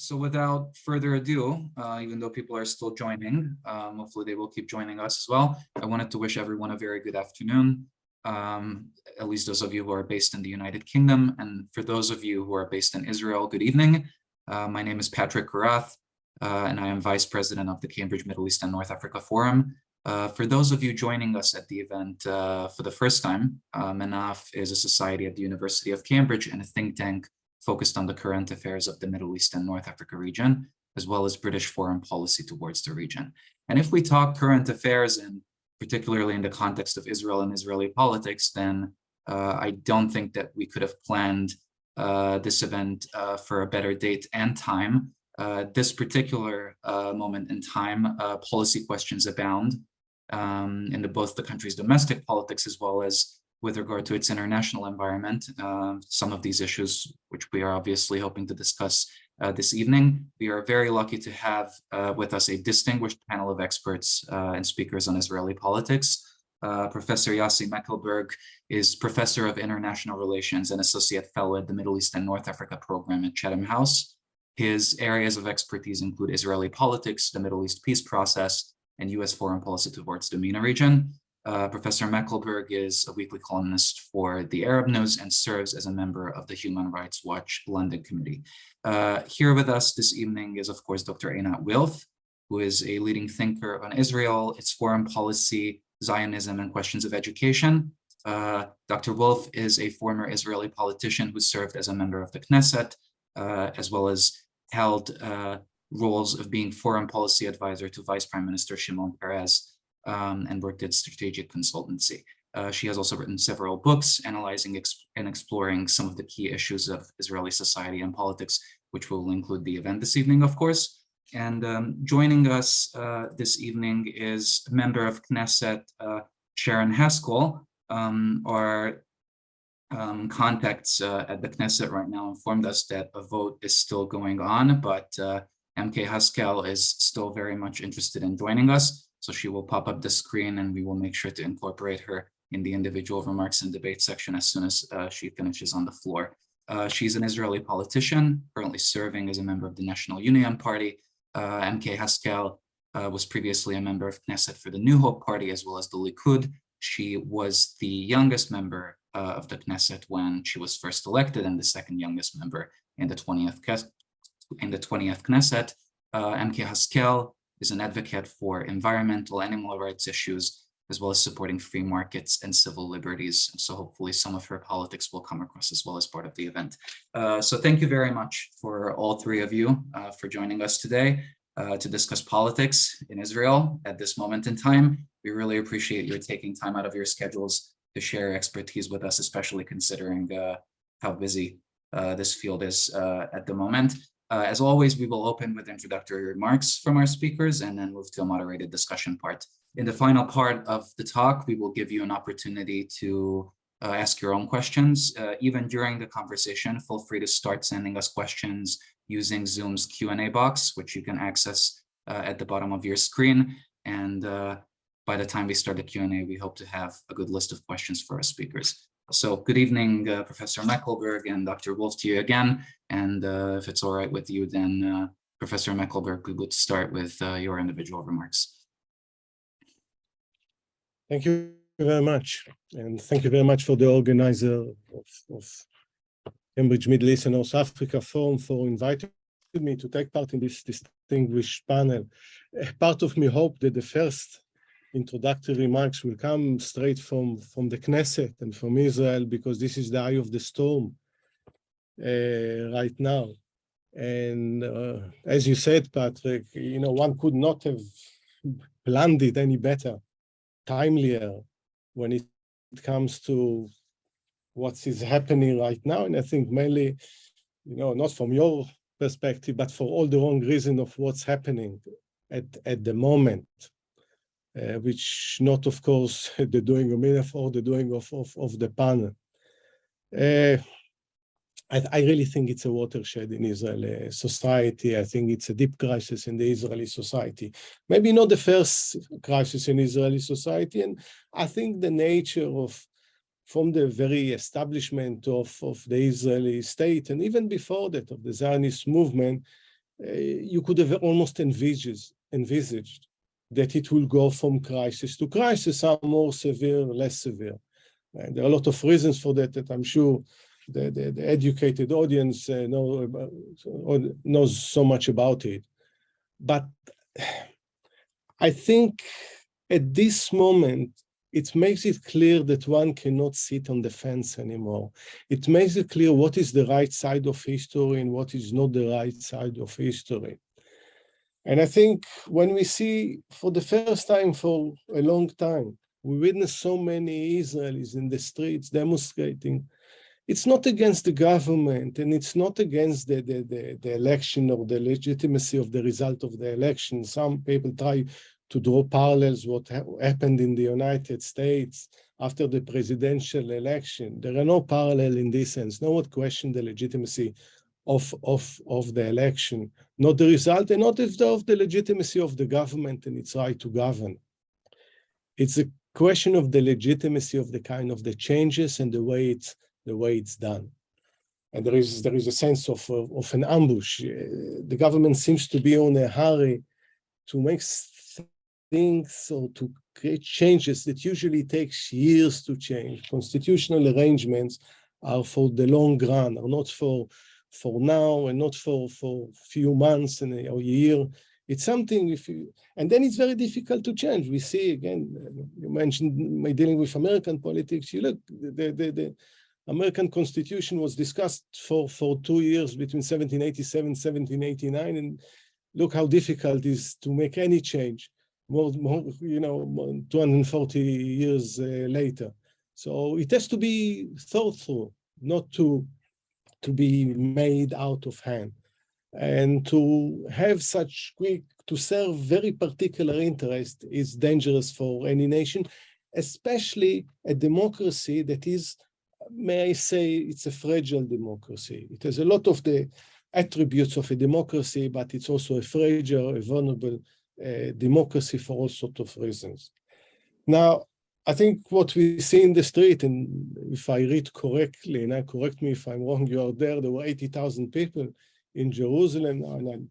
So without further ado, even though people are still joining, hopefully they will keep joining us as well. I wanted to wish everyone a very good afternoon, at least those of you who are based in the United Kingdom. And for those of you who are based in Israel, good evening. My name is Patrick Karath, and I am Vice President of the Cambridge Middle East and North Africa Forum. For those of you joining us at the event for the first time, MENAF is a society at the University of Cambridge and a think tank focused on the current affairs of the Middle East and North Africa region, as well as British foreign policy towards the region. And if we talk current affairs, and particularly in the context of Israel and Israeli politics, then I don't think that we could have planned this event for a better date and time. This particular moment in time, policy questions abound in both the country's domestic politics as well as with regard to its international environment. Some of these issues, which we are obviously hoping to discuss this evening. We are very lucky to have with us a distinguished panel of experts and speakers on Israeli politics. Professor Yossi Meckelberg is Professor of International Relations and Associate Fellow at the Middle East and North Africa Program at Chatham House. His areas of expertise include Israeli politics, the Middle East peace process, and U.S. foreign policy towards the MENA region. Professor Meckelberg is a weekly columnist for the Arab News and serves as a member of the Human Rights Watch London Committee. Here with us this evening is, of course, Dr. Einat Wilf, who is a leading thinker on Israel, its foreign policy, Zionism, and questions of education. Dr. Wilf is a former Israeli politician who served as a member of the Knesset, as well as held roles of being foreign policy advisor to Vice Prime Minister Shimon Peres, and worked at strategic consultancy. She has also written several books analyzing and exploring some of the key issues of Israeli society and politics, which will include the event this evening, of course. And joining us this evening is a member of Knesset, Sharon Haskell. Our contacts at the Knesset right now informed us that a vote is still going on, but MK Haskell is still very much interested in joining us. So she will pop up the screen and we will make sure to incorporate her in the individual remarks and debate section as soon as she finishes on the floor. She's an Israeli politician, currently serving as a member of the National Union Party. MK Haskell was previously a member of Knesset for the New Hope Party as well as the Likud. She was the youngest member of the Knesset when she was first elected and the second youngest member in the 20th Knesset. MK Haskell is an advocate for environmental animal rights issues, as well as supporting free markets and civil liberties. So hopefully some of her politics will come across as well as part of the event. So thank you very much for all three of you for joining us today to discuss politics in Israel at this moment in time. We really appreciate your taking time out of your schedules to share expertise with us, especially considering how busy this field is at the moment. As always, we will open with introductory remarks from our speakers and then move to a moderated discussion part. In the final part of the talk, we will give you an opportunity to ask your own questions. Even during the conversation, feel free to start sending us questions using Zoom's Q&A box, which you can access at the bottom of your screen. And by the time we start the Q&A, we hope to have a good list of questions for our speakers. So good evening, Professor Meckelberg and Dr. Wolf, to you again. And if it's all right with you, then Professor Meckelberg, we would start with your individual remarks. Thank you very much. And thank you very much for the organizer of Cambridge Middle East and North Africa Forum for inviting me to take part in this distinguished panel. Part of me hope that the first introductory remarks will come straight from the Knesset and from Israel, because this is the eye of the storm right now. And as you said, Patrick, one could not have planned it any better, timelier, when it comes to what is happening right now. And I think mainly, not from your perspective, but for all the wrong reason of what's happening at the moment. Which not, of course, the doing of MENAF or the doing of the panel. I really think it's a watershed in Israeli society. I think it's a deep crisis in the Israeli society. Maybe not the first crisis in Israeli society. And I think the nature from the very establishment of the Israeli state, and even before that, of the Zionist movement, you could have almost envisaged that it will go from crisis to crisis, some more severe, less severe. And there are a lot of reasons for that I'm sure the educated audience knows so much about it. But I think at this moment, it makes it clear that one cannot sit on the fence anymore. It makes it clear what is the right side of history and what is not the right side of history. And I think when we see for the first time for a long time, we witness so many Israelis in the streets demonstrating, it's not against the government and it's not against the election or the legitimacy of the result of the election. Some people try to draw parallels what happened in the United States after the presidential election. There are no parallel in this sense. No one questioned the legitimacy of the election, not the result, and not of the legitimacy of the government and its right to govern. It's a question of the legitimacy of the kind of the changes and the way it's done. And there is a sense of an ambush. The government seems to be on a hurry to make things or to create changes that usually takes years to change. Constitutional arrangements are for the long run, are not for now and not for few months and a year. It's something and then it's very difficult to change. We see again, you mentioned my dealing with American politics. You look, the American Constitution was discussed for 2 years between 1787 and 1789, and look how difficult it is to make any change. More 240 years later. So it has to be thought through, not to be made out of hand. And to have such to serve very particular interest is dangerous for any nation, especially a democracy that is, may I say, it's a fragile democracy. It has a lot of the attributes of a democracy, but it's also a fragile, a vulnerable democracy for all sorts of reasons. Now, I think what we see in the street, and if I read correctly, and correct me if I'm wrong, you are there were 80,000 people in Jerusalem, and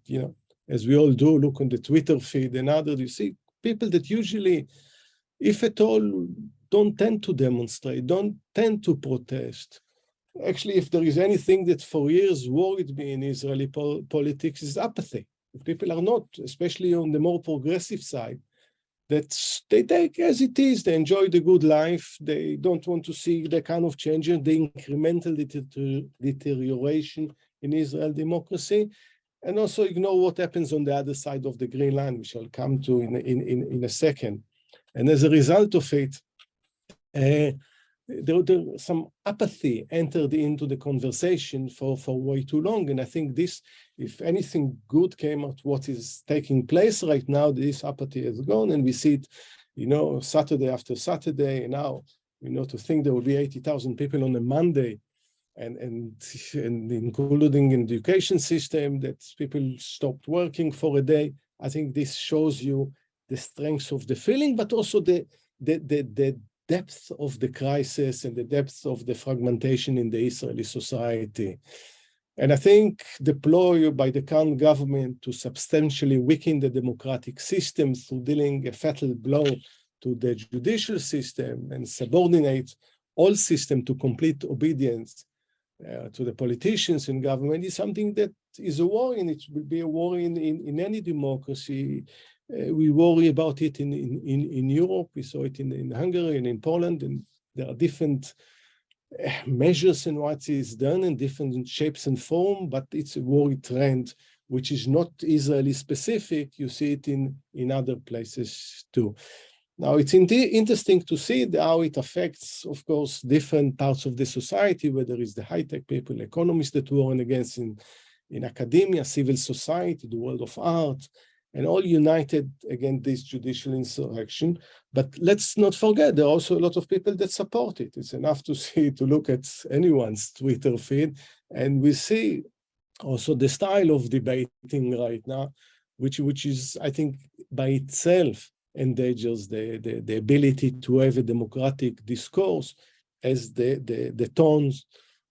as we all do, look on the Twitter feed and others, you see people that usually, if at all, don't tend to demonstrate, don't tend to protest. Actually, if there is anything that for years worried me in Israeli politics, is apathy. People are not, especially on the more progressive side, that they take as it is, they enjoy the good life, they don't want to see the kind of changes, the incremental deterioration in Israel democracy, and also ignore what happens on the other side of the green line, which I'll come to in a second. And as a result of it, some apathy entered into the conversation for way too long. And I think this, if anything good came out what is taking place right now, this apathy has gone, and we see it, Saturday after Saturday. And now, to think there will be 80,000 people on a Monday, and including in the education system, that people stopped working for a day. I think this shows you the strength of the feeling, but also the depth of the crisis and the depth of the fragmentation in the Israeli society. And I think the ploy by the current government to substantially weaken the democratic system through dealing a fatal blow to the judicial system and subordinate all systems to complete obedience to the politicians in government is something that is a worry, and it will be a worry in any democracy. We worry about it in Europe. We saw it in Hungary and in Poland, and there are different measures in what is done in different shapes and form, but it's a worry trend which is not Israeli specific. You see it in other places too. Now, it's interesting to see how it affects, of course, different parts of the society, whether it's the high-tech people, economists that warn against in academia, civil society, the world of art, and all united against this judicial insurrection. But let's not forget, there are also a lot of people that support it. It's enough to look at anyone's Twitter feed, and we see also the style of debating right now, which is, I think, by itself endangers the ability to have a democratic discourse, as the tones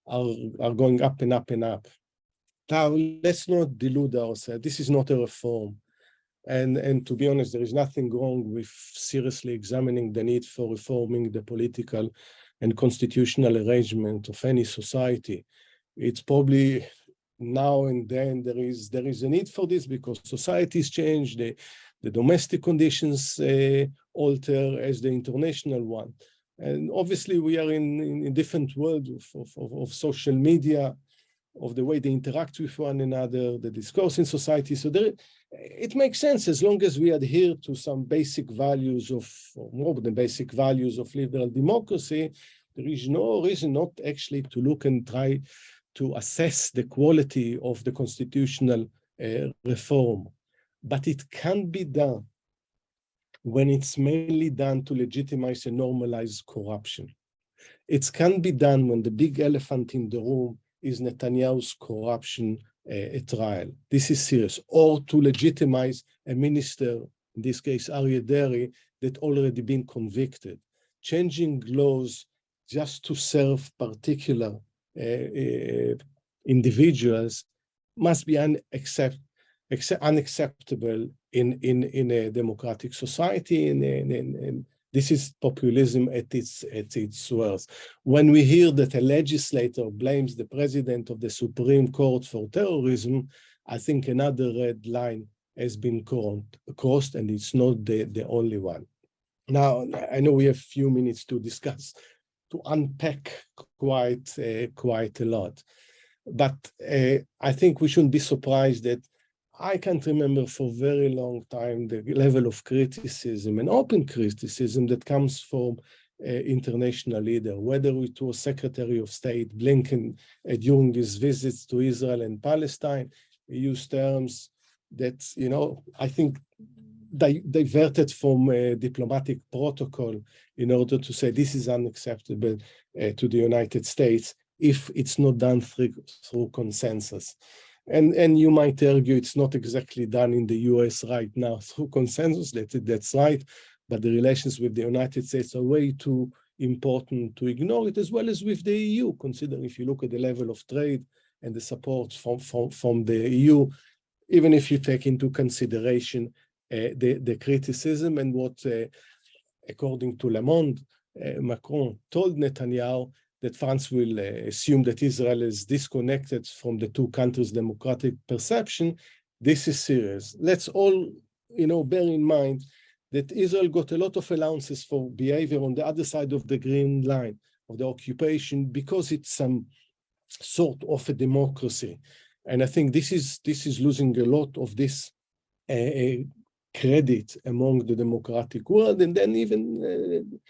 are going up and up and up. Now, let's not delude ourselves. This is not a reform. And to be honest, there is nothing wrong with seriously examining the need for reforming the political and constitutional arrangement of any society. It's probably now and then there is a need for this because societies change, the domestic conditions alter as the international one. And obviously we are in a different world of social media, of the way they interact with one another, the discourse in society. So it makes sense as long as we adhere to some basic values or more than basic values of liberal democracy, there is no reason not actually to look and try to assess the quality of the constitutional reform. But it can be done when it's mainly done to legitimize and normalize corruption. It can be done when the big elephant in the room is Netanyahu's corruption trial. This is serious. Or to legitimize a minister, in this case Aryeh Deri, that already been convicted. Changing laws just to serve particular individuals must be unacceptable in a democratic society, and this is populism at its worst. When we hear that a legislator blames the president of the Supreme Court for terrorism, I think another red line has been crossed, and it's not the only one. Now, I know we have a few minutes to discuss, to unpack quite a lot. But I think we shouldn't be surprised that I can't remember for a very long time the level of criticism and open criticism that comes from international leaders, whether it was Secretary of State Blinken during his visits to Israel and Palestine. He used terms that, I think diverted from diplomatic protocol in order to say this is unacceptable to the United States if it's not done through consensus. And you might argue it's not exactly done in the US right now through consensus, that's right, but the relations with the United States are way too important to ignore it, as well as with the EU. Consider if you look at the level of trade and the support from the EU, even if you take into consideration the criticism and what, according to Le Monde, Macron told Netanyahu that France will assume that Israel is disconnected from the two countries' democratic perception. This is serious. Let's all, bear in mind that Israel got a lot of allowances for behavior on the other side of the green line of the occupation because it's some sort of a democracy. And I think this is losing a lot of this credit among the democratic world. And then even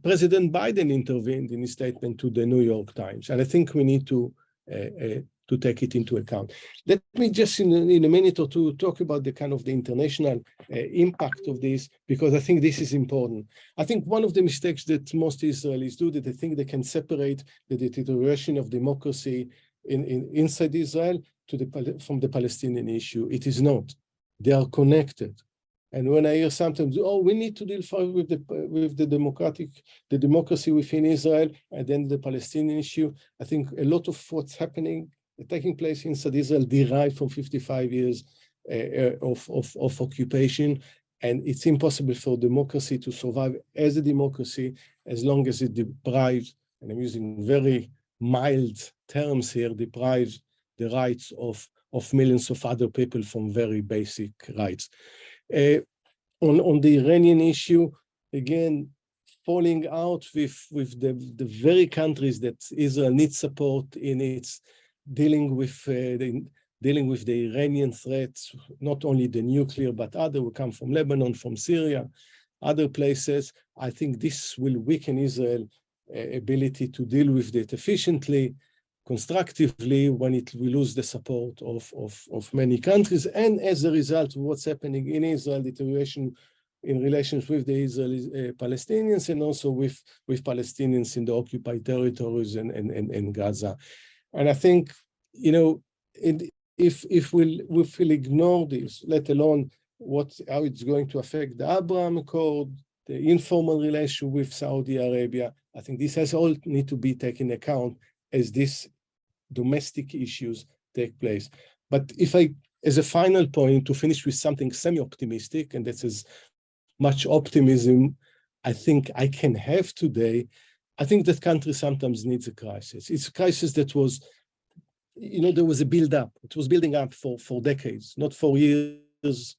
President Biden intervened in his statement to the New York Times. And I think we need to take it into account. Let me just in a minute or two talk about the kind of the international impact of this, because I think this is important. I think one of the mistakes that most Israelis do, that they think they can separate the deterioration of democracy inside Israel from the Palestinian issue. It is not. They are connected. And when I hear sometimes, we need to deal with the democracy within Israel and then the Palestinian issue, I think a lot of what's taking place inside Israel derived from 55 years of occupation. And it's impossible for democracy to survive as a democracy as long as it deprives, and I'm using very mild terms here, deprives the rights of millions of other people from very basic rights. On the Iranian issue, again, falling out with the very countries that Israel needs support in its dealing with the Iranian threats, not only the nuclear, but other will come from Lebanon, from Syria, other places. I think this will weaken Israel's ability to deal with it efficiently, constructively, when it will lose the support of many countries. And as a result of what's happening in Israel, deterioration in relations with the Israeli Palestinians and also with Palestinians in the occupied territories and Gaza. And I think, if we'll ignore this, let alone how it's going to affect the Abraham Accord, the informal relation with Saudi Arabia, I think this has all need to be taken account as these domestic issues take place. But if I, as a final point, to finish with something semi-optimistic, and that's as much optimism I think I can have today, I think that country sometimes needs a crisis. It's a crisis that was, there was a build-up. It was building up for decades, not for years,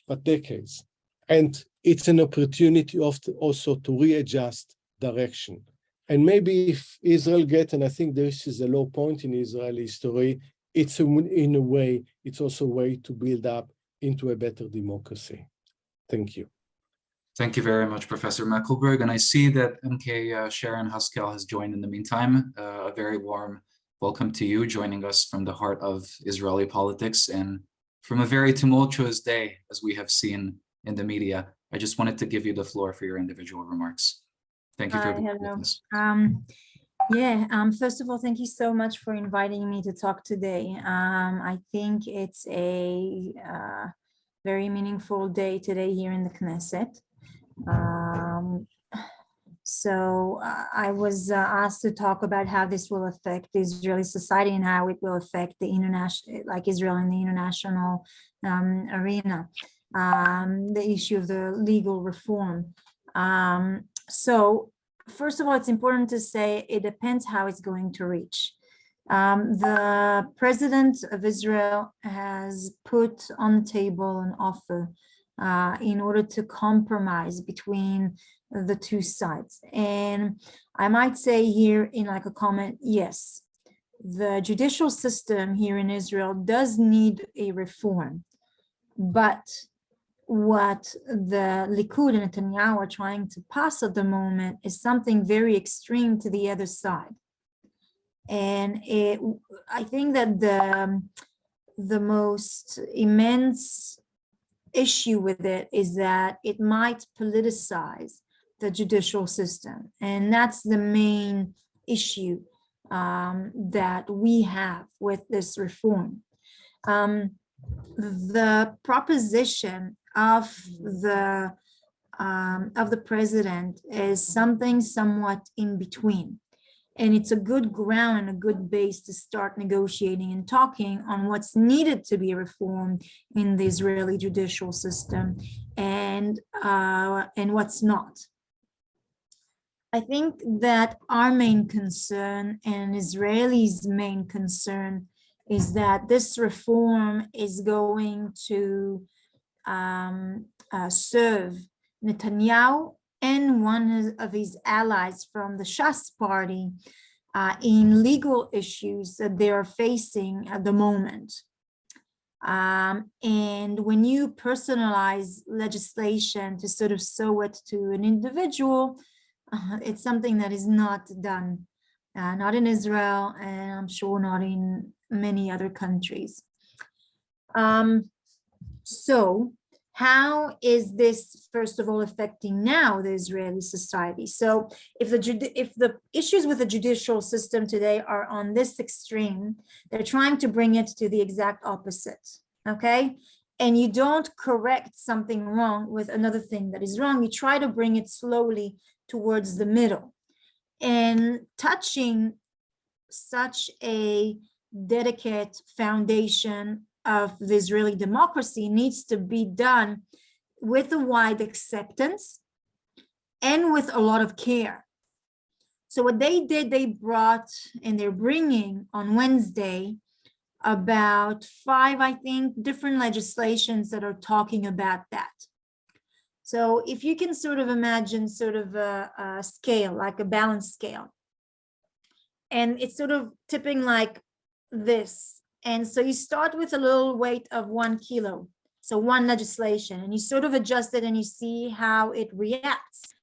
but decades. And it's an opportunity also to readjust direction. And maybe if Israel gets, and I think this is a low point in Israeli history, it's in a way, it's also a way to build up into a better democracy. Thank you. Thank you very much, Professor Meckelberg. And I see that MK Sharon Haskell has joined in the meantime. A very warm welcome to you, joining us from the heart of Israeli politics and from a very tumultuous day, as we have seen in the media. I just wanted to give you the floor for your individual remarks. Thank you for being with us. First of all, thank you so much for inviting me to talk today. I think it's a very meaningful day today here in the Knesset. I was asked to talk about how this will affect Israeli society and how it will affect the international, like Israel in the international arena, the issue of the legal reform. First of all, it's important to say it depends how it's going to reach. The president of Israel has put on the table an offer in order to compromise between the two sides. And I might say here in like a comment, yes, the judicial system here in Israel does need a reform, but what the Likud and Netanyahu are trying to pass at the moment is something very extreme to the other side. And I think that the most immense issue with it is that it might politicize the judicial system. And that's the main issue that we have with this reform. The proposition of the president is something somewhat in between. And it's a good ground and a good base to start negotiating and talking on what's needed to be reformed in the Israeli judicial system and what's not. I think that our main concern and Israelis' main concern is that this reform is going to serve Netanyahu and one of his allies from the Shas party in legal issues that they are facing at the moment. And when you personalize legislation to sort of sew it to an individual, it's something that is not done, not in Israel, and I'm sure not in many other countries. So how is this, first of all, affecting now the Israeli society? So if the issues with the judicial system today are on this extreme, they're trying to bring it to the exact opposite, okay? And you don't correct something wrong with another thing that is wrong. You try to bring it slowly towards the middle. And touching such a delicate foundation of the Israeli democracy needs to be done with a wide acceptance and with a lot of care. So what they did, they brought, and they're bringing on Wednesday, about 5, I think, different legislations that are talking about that. So if you can sort of imagine sort of a scale, like a balance scale, and it's sort of tipping like this. And so you start with a little weight of 1 kilo, so one legislation, and you sort of adjust it and you see how it reacts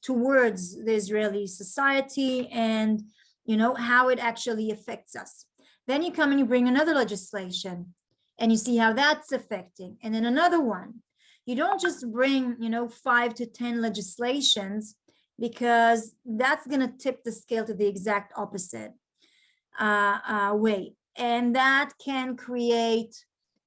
towards the Israeli society and, you know, how it actually affects us. Then you come and you bring another legislation and you see how that's affecting, and then another one. You don't just bring, you know, 5 to 10 legislations, because that's going to tip the scale to the exact opposite way. And that can create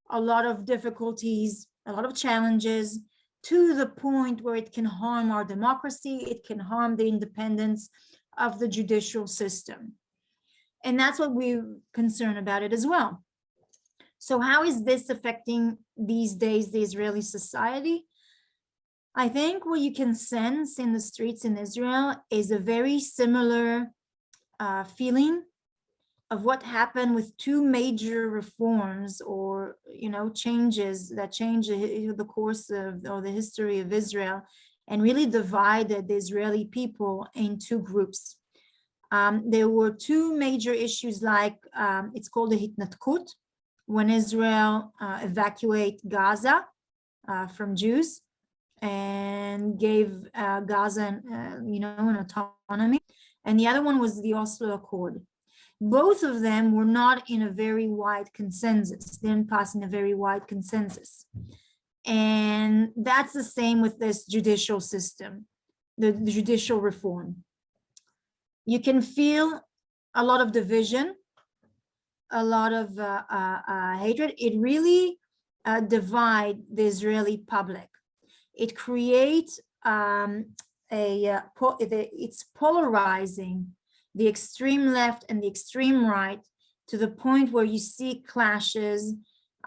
a lot of difficulties, a lot of challenges, to the point where it can harm our democracy. It can harm the independence of the judicial system. And that's what we're concerned about it as well. So how is this affecting these days the Israeli society? I think what you can sense in the streets in Israel is a very similar feeling of what happened with two major reforms or, changes that changed the course of, or the history of Israel, and really divided the Israeli people in two groups. There were two major issues, like it's called the Hitnatkut, when Israel evacuated Gaza from Jews and gave Gaza, an autonomy. And the other one was the Oslo Accord. Both of them were not in a very wide consensus, didn't pass in a very wide consensus. And that's the same with this judicial system, the judicial reform. You can feel a lot of division, a lot of hatred. It really divides the Israeli public. It creates it's polarizing the extreme left and the extreme right to the point where you see clashes.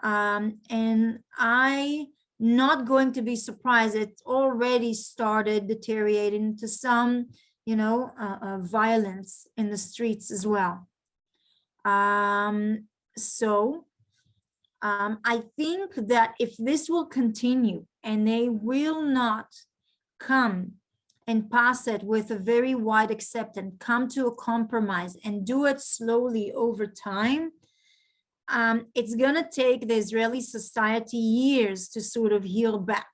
And I'm not going to be surprised. It already started deteriorating into some, violence in the streets as well. I think that if this will continue and they will not come and pass it with a very wide acceptance, come to a compromise and do it slowly over time, it's going to take the Israeli society years to sort of heal back.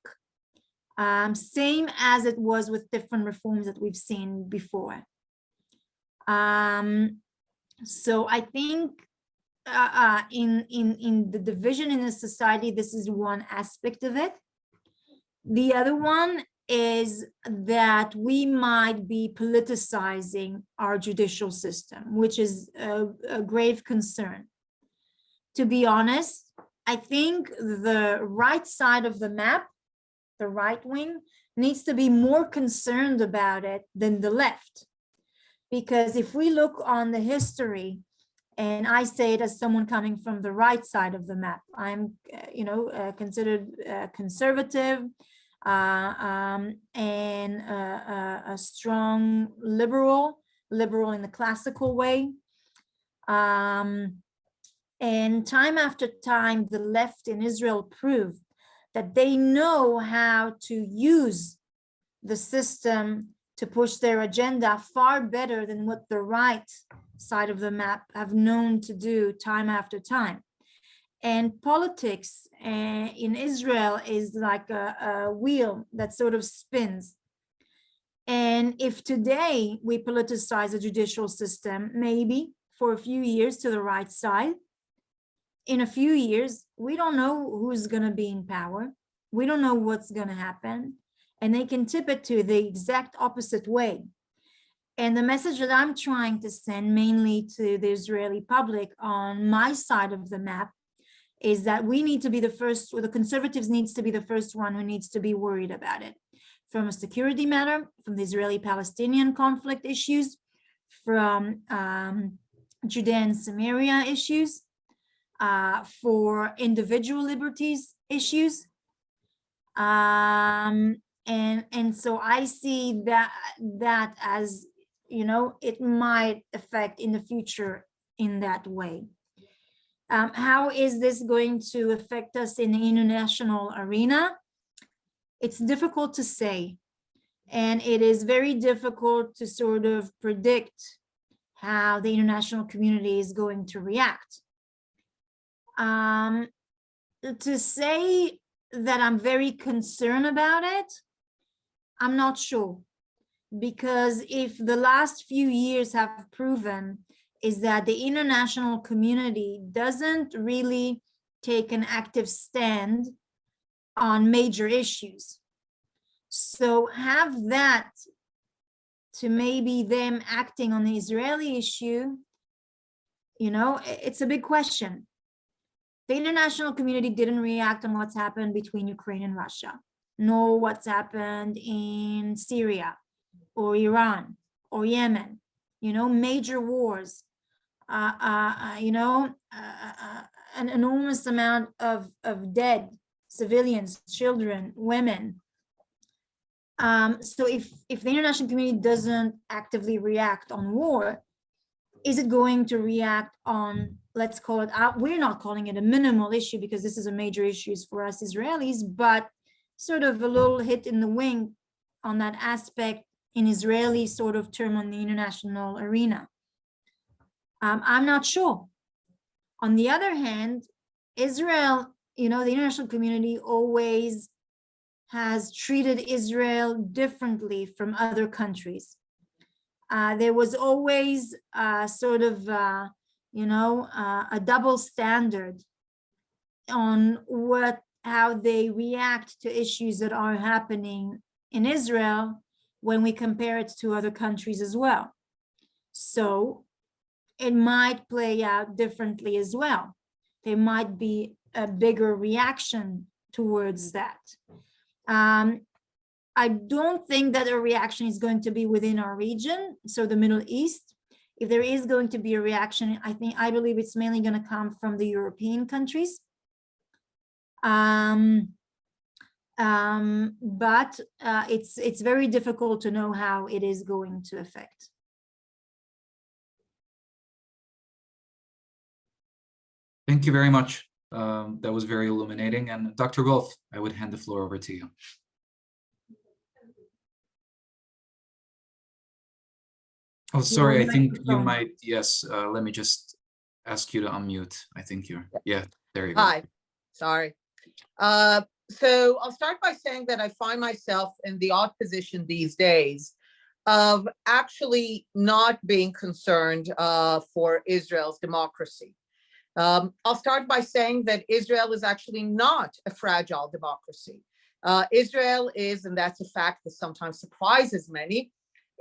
Same as it was with different reforms that we've seen before. So I think in the division in the society, this is one aspect of it. The other one is that we might be politicizing our judicial system, which is a grave concern. To be honest, I think the right side of the map, the right wing, needs to be more concerned about it than the left. Because if we look on the history, and I say it as someone coming from the right side of the map, I'm, considered conservative, and a strong liberal in the classical way. And time after time, the left in Israel proved that they know how to use the system to push their agenda far better than what the right side of the map have known to do time after time. And politics in Israel is like a wheel that sort of spins. And if today we politicize the judicial system, maybe for a few years to the right side, in a few years, we don't know who's going to be in power. We don't know what's going to happen. And they can tip it to the exact opposite way. And the message that I'm trying to send mainly to the Israeli public on my side of the map is that we need to be the first, or the conservatives needs to be the first one who needs to be worried about it. From a security matter, from the Israeli-Palestinian conflict issues, from Judea and Samaria issues, for individual liberties issues. And so I see that as, it might affect in the future in that way. How is this going to affect us in the international arena? It's difficult to say. And it is very difficult to sort of predict how the international community is going to react. To say that I'm very concerned about it, I'm not sure. Because if the last few years have proven is that the international community doesn't really take an active stand on major issues. So have that to maybe them acting on the Israeli issue, it's a big question. The international community didn't react on what's happened between Ukraine and Russia, nor what's happened in Syria or Iran or Yemen, major wars. an enormous amount of dead civilians, children, women. So if the international community doesn't actively react on war, is it going to react on, let's call it, we're not calling it a minimal issue because this is a major issue for us Israelis, but sort of a little hit in the wing on that aspect in Israeli sort of term on the international arena? I'm not sure. On the other hand, Israel, the international community always has treated Israel differently from other countries. There was always sort of, a double standard on how they react to issues that are happening in Israel when we compare it to other countries as well. So it might play out differently as well. There might be a bigger reaction towards that. I don't think that a reaction is going to be within our region, so the Middle East. If there is going to be a reaction, I believe it's mainly going to come from the European countries. But it's very difficult to know how it is going to affect. Thank you very much. That was very illuminating. And Dr. Wolf, I would hand the floor over to you. Oh, sorry, I think you might, yes, let me just ask you to unmute. I think yeah, there you go. Hi, sorry. So I'll start by saying that I find myself in the odd position these days of actually not being concerned for Israel's democracy. I'll start by saying that Israel is actually not a fragile democracy. Israel is, and that's a fact that sometimes surprises many,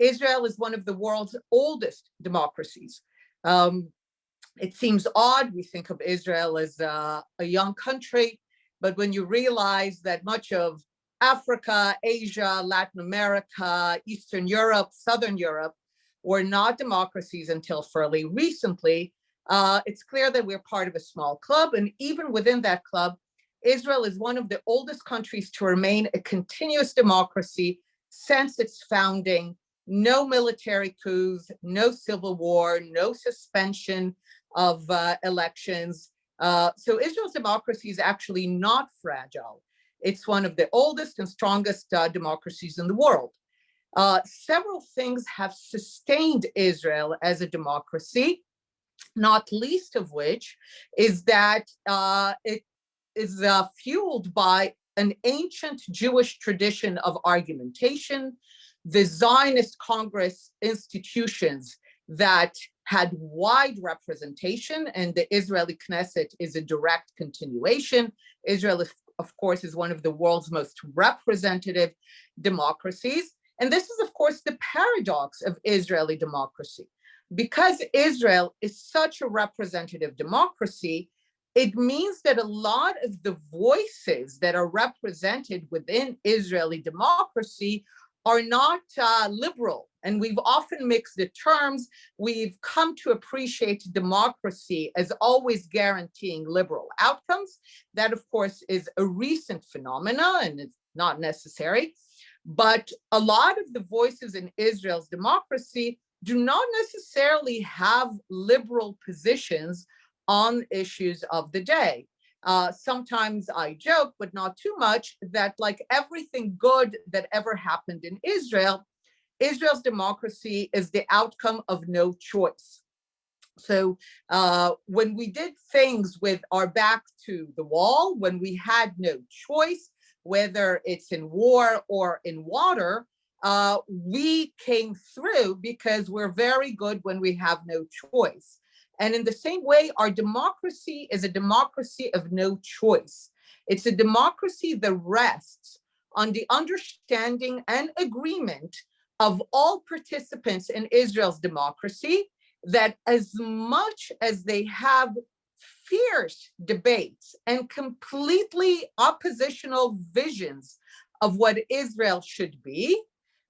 Israel is one of the world's oldest democracies. It seems odd, we think of Israel as a young country, but when you realize that much of Africa, Asia, Latin America, Eastern Europe, Southern Europe were not democracies until fairly recently, it's clear that we're part of a small club. And even within that club, Israel is one of the oldest countries to remain a continuous democracy since its founding. No military coups, no civil war, no suspension of elections. So Israel's democracy is actually not fragile. It's one of the oldest and strongest democracies in the world. Several things have sustained Israel as a democracy, not least of which is that it is fueled by an ancient Jewish tradition of argumentation, the Zionist Congress institutions that had wide representation, and the Israeli Knesset is a direct continuation. Israel, of course, is one of the world's most representative democracies. And this is, of course, the paradox of Israeli democracy. Because Israel is such a representative democracy, it means that a lot of the voices that are represented within Israeli democracy are not liberal. And we've often mixed the terms. We've come to appreciate democracy as always guaranteeing liberal outcomes. That, of course, is a recent phenomena and it's not necessary. But a lot of the voices in Israel's democracy do not necessarily have liberal positions on issues of the day. Sometimes I joke, but not too much, that like everything good that ever happened in Israel, Israel's democracy is the outcome of no choice. So when we did things with our back to the wall, when we had no choice, whether it's in war or in water, we came through because we're very good when we have no choice. And in the same way, our democracy is a democracy of no choice. It's a democracy that rests on the understanding and agreement of all participants in Israel's democracy that as much as they have fierce debates and completely oppositional visions of what Israel should be,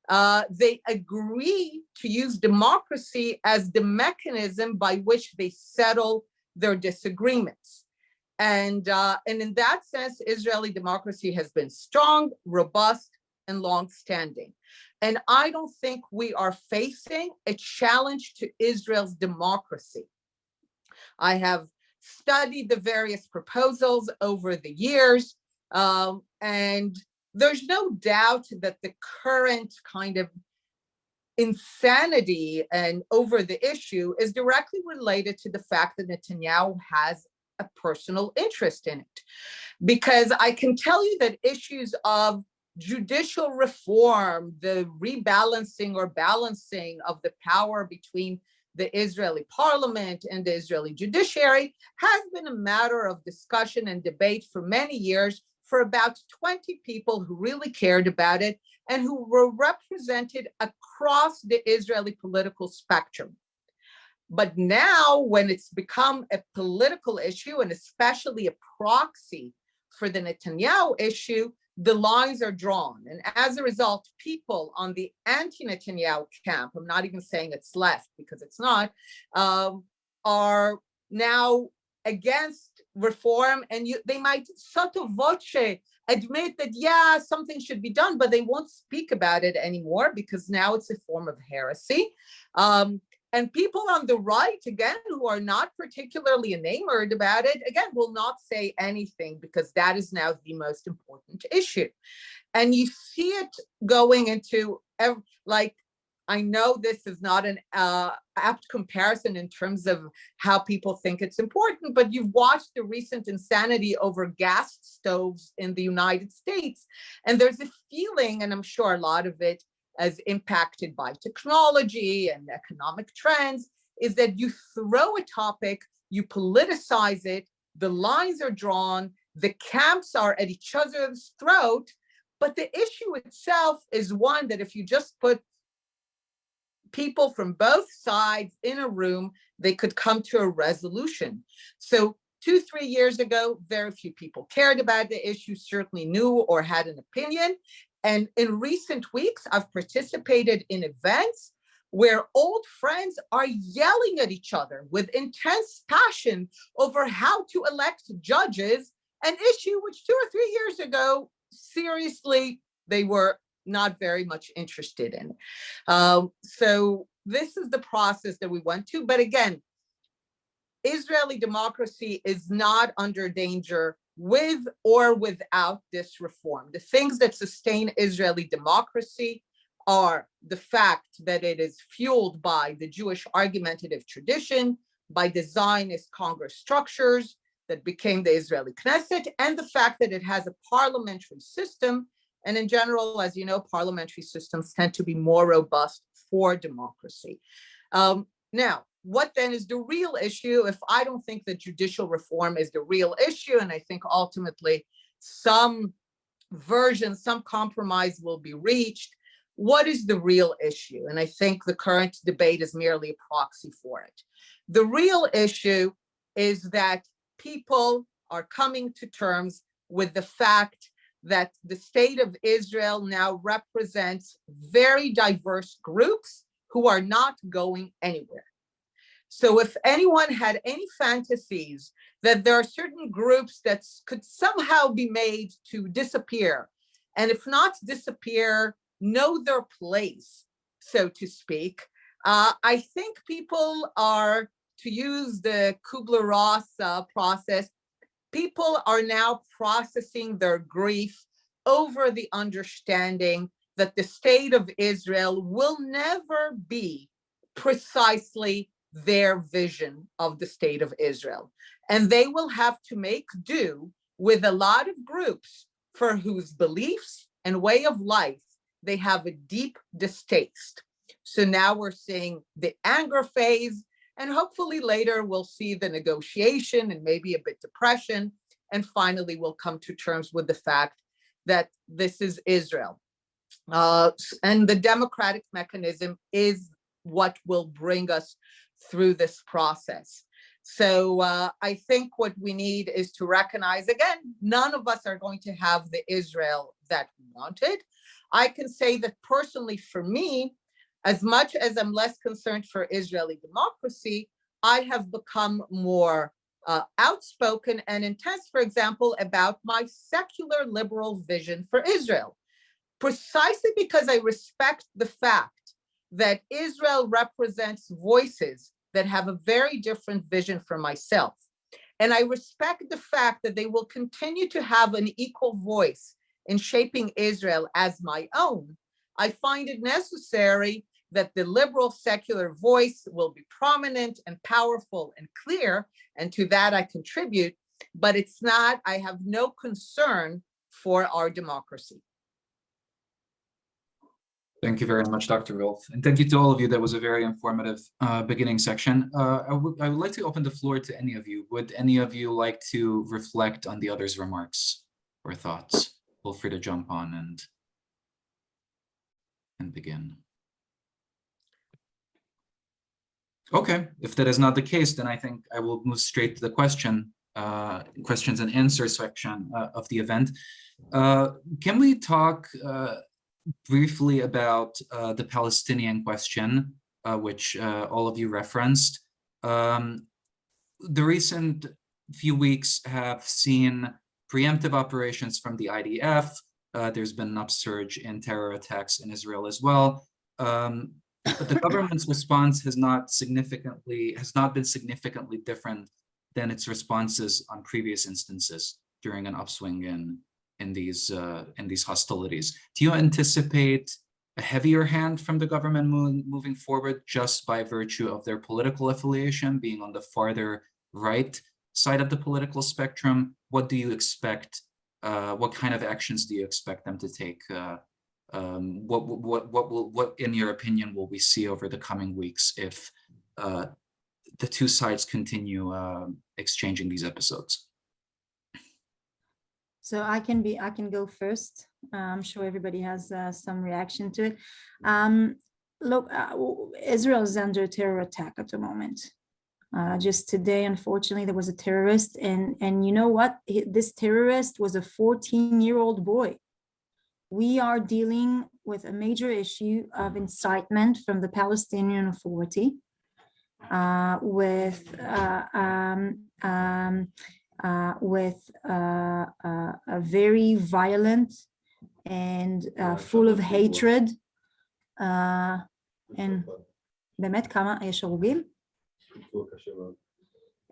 They agree to use democracy as the mechanism by which they settle their disagreements. And in that sense, Israeli democracy has been strong, robust, and long-standing. And I don't think we are facing a challenge to Israel's democracy. I have studied the various proposals over the years, and there's no doubt that the current kind of insanity and over the issue is directly related to the fact that Netanyahu has a personal interest in it. Because I can tell you that issues of judicial reform, the rebalancing or balancing of the power between the Israeli parliament and the Israeli judiciary has been a matter of discussion and debate for many years for about 20 people who really cared about it and who were represented across the Israeli political spectrum. But now, when it's become a political issue, and especially a proxy for the Netanyahu issue, the lines are drawn. And as a result, people on the anti-Netanyahu camp, I'm not even saying it's left because it's not, are now against reform, and they might sotto voce admit that, yeah, something should be done, but they won't speak about it anymore because now it's a form of heresy. And people on the right, again, who are not particularly enamored about it, again, will not say anything because that is now the most important issue. And you see it going into, like, I know this is not an apt comparison in terms of how people think it's important, but you've watched the recent insanity over gas stoves in the United States. And there's a feeling, and I'm sure a lot of it as impacted by technology and economic trends, is that you throw a topic, you politicize it, the lines are drawn, the camps are at each other's throat, but the issue itself is one that if you just put people from both sides in a room, they could come to a resolution. So 2-3 years ago, very few people cared about the issue, certainly knew or had an opinion. And in recent weeks, I've participated in events where old friends are yelling at each other with intense passion over how to elect judges, an issue which 2 or 3 years ago, seriously, they were not very much interested in. So this is the process that we went to. But again, Israeli democracy is not under danger with or without this reform. The things that sustain Israeli democracy are the fact that it is fueled by the Jewish argumentative tradition, by the Zionist Congress structures that became the Israeli Knesset, and the fact that it has a parliamentary system. And in general, as you know, parliamentary systems tend to be more robust for democracy. Now, what then is the real issue? If I don't think that judicial reform is the real issue, and I think ultimately some version, some compromise will be reached, what is the real issue? And I think the current debate is merely a proxy for it. The real issue is that people are coming to terms with the fact that the state of Israel now represents very diverse groups who are not going anywhere. So if anyone had any fantasies that there are certain groups that could somehow be made to disappear, and if not disappear, know their place, so to speak, I think people are, to use the Kubler-Ross process, people are now processing their grief over the understanding that the state of Israel will never be precisely their vision of the state of Israel. And they will have to make do with a lot of groups for whose beliefs and way of life they have a deep distaste. So now we're seeing the anger phase, and hopefully later we'll see the negotiation and maybe a bit depression. And finally, we'll come to terms with the fact that this is Israel. And the democratic mechanism is what will bring us through this process. So I think what we need is to recognize, again, none of us are going to have the Israel that we wanted. I can say that personally for me, as much as I'm less concerned for Israeli democracy, I have become more outspoken and intense, for example, about my secular liberal vision for Israel, precisely because I respect the fact that Israel represents voices that have a very different vision from myself. And I respect the fact that they will continue to have an equal voice in shaping Israel as my own. I find it necessary that the liberal secular voice will be prominent and powerful and clear, and to that I contribute, but it's not, I have no concern for our democracy. Thank you very much, Dr. Wolf. And thank you to all of you. That was a very informative beginning section. I would like to open the floor to any of you. Would any of you like to reflect on the others' remarks or thoughts? Feel free to jump on and begin. Okay, if that is not the case, then I think I will move straight to the questions and answers section of the event. Can we talk briefly about the Palestinian question, which all of you referenced? The recent few weeks have seen preemptive operations from the IDF. There's been an upsurge in terror attacks in Israel as well. But the government's response has not been significantly different than its responses on previous instances during an upswing in these hostilities. Do you anticipate a heavier hand from the government moving forward just by virtue of their political affiliation, being on the farther right side of the political spectrum? What do you expect? What kind of actions do you expect them to take? What in your opinion will we see over the coming weeks if the two sides continue exchanging these episodes? So I can go first. I'm sure everybody has some reaction to it. Look, Israel is under terror attack at the moment. Just today, unfortunately, there was a terrorist, and you know what? This terrorist was a 14-year-old boy. We are dealing with a major issue of incitement from the Palestinian Authority, with a very violent and full of hatred. And באמת כמה יש הרוגים?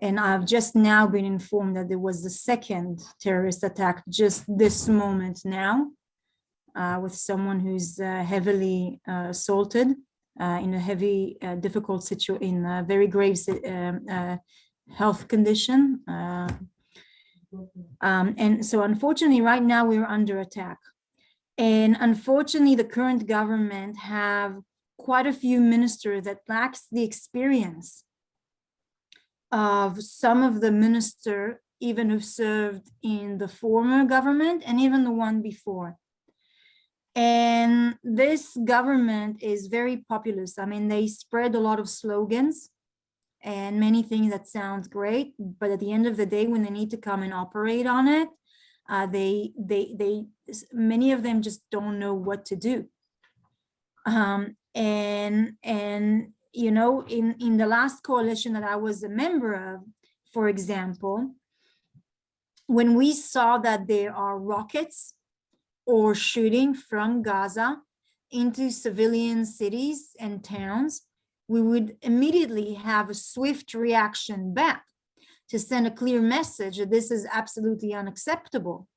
And I've just now been informed that there was the second terrorist attack just this moment now, with someone who's heavily assaulted in a heavy, difficult situation, in a very grave health condition. And so unfortunately, right now we're under attack. And unfortunately, the current government have quite a few ministers that lacks the experience of some of the ministers, even who served in the former government and even the one before. And this government is very populist. I mean, they spread a lot of slogans and many things that sound great, but at the end of the day, when they need to come and operate on it, many of them just don't know what to do. And you know, in the last coalition that I was a member of, for example, when we saw that there are rockets or shooting from Gaza into civilian cities and towns, we would immediately have a swift reaction back to send a clear message that this is absolutely unacceptable.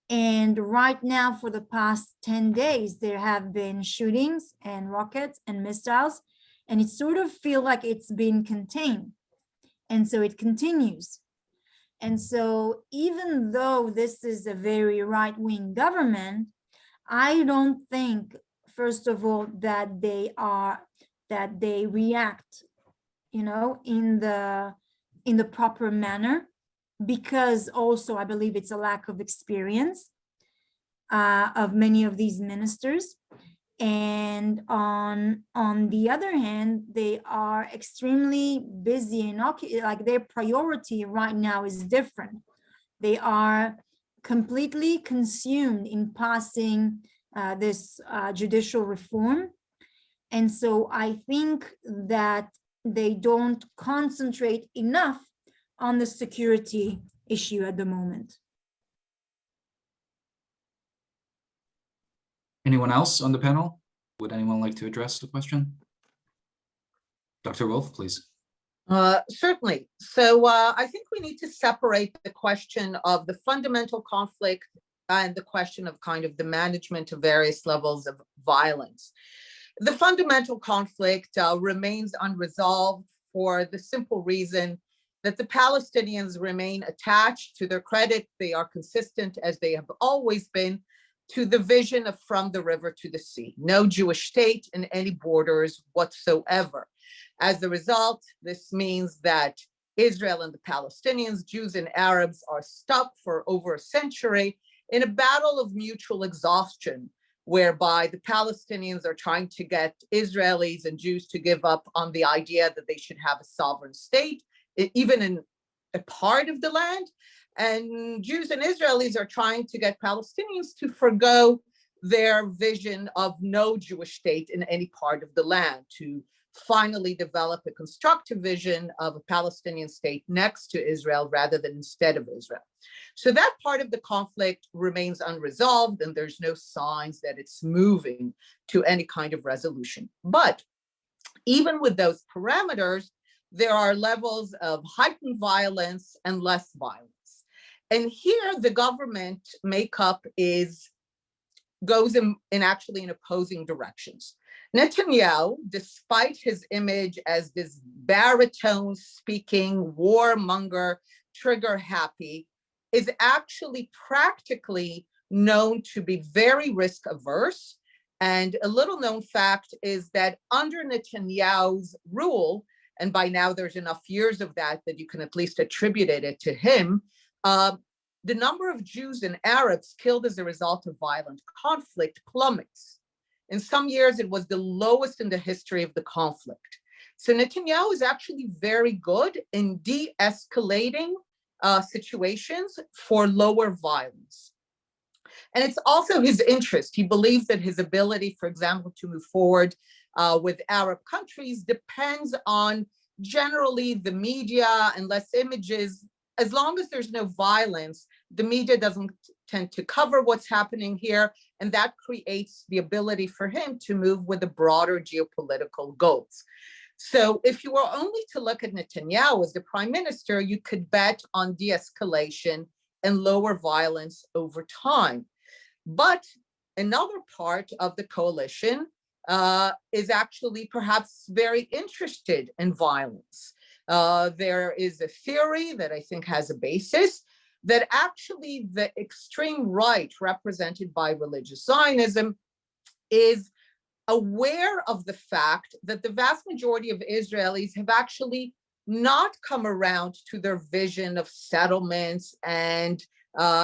And right now, for the past 10 days, there have been shootings and rockets and missiles, and it sort of feels like it's been contained. And so it continues. And so even though this is a very right-wing government, I don't think, first of all, that they react, you know, in the proper manner, because also I believe it's a lack of experience of many of these ministers. And on the other hand, they are extremely busy and like their priority right now is different. They are completely consumed in passing this judicial reform. And so I think that they don't concentrate enough on the security issue at the moment. Anyone else on the panel? Would anyone like to address the question? Dr. Wolf, please. Certainly. So I think we need to separate the question of the fundamental conflict and the question of kind of the management of various levels of violence. The fundamental conflict remains unresolved for the simple reason that the Palestinians remain attached. To their credit, they are consistent, as they have always been, to the vision of from the river to the sea. No Jewish state and any borders whatsoever. As a result, this means that Israel and the Palestinians, Jews and Arabs, are stuck for over a century in a battle of mutual exhaustion, whereby the Palestinians are trying to get Israelis and Jews to give up on the idea that they should have a sovereign state, even in a part of the land. And Jews and Israelis are trying to get Palestinians to forgo their vision of no Jewish state in any part of the land, to finally develop a constructive vision of a Palestinian state next to Israel rather than instead of Israel. So that part of the conflict remains unresolved, and there's no signs that it's moving to any kind of resolution. But even with those parameters, there are levels of heightened violence and less violence. And here the government makeup goes in actually in opposing directions. Netanyahu, despite his image as this baritone speaking, warmonger, trigger happy, is actually practically known to be very risk averse. And a little known fact is that under Netanyahu's rule, and by now there's enough years of that you can at least attribute it to him, the number of Jews and Arabs killed as a result of violent conflict plummets. In some years, it was the lowest in the history of the conflict. So Netanyahu is actually very good in de-escalating situations for lower violence. And it's also his interest. He believes that his ability, for example, to move forward with Arab countries depends on generally the media and less images. As long as there's no violence, the media doesn't tend to cover what's happening here, and that creates the ability for him to move with the broader geopolitical goals. So if you were only to look at Netanyahu as the prime minister, you could bet on de-escalation and lower violence over time. But another part of the coalition is actually perhaps very interested in violence. There is a theory that I think has a basis that actually the extreme right represented by religious Zionism is aware of the fact that the vast majority of Israelis have actually not come around to their vision of settlements and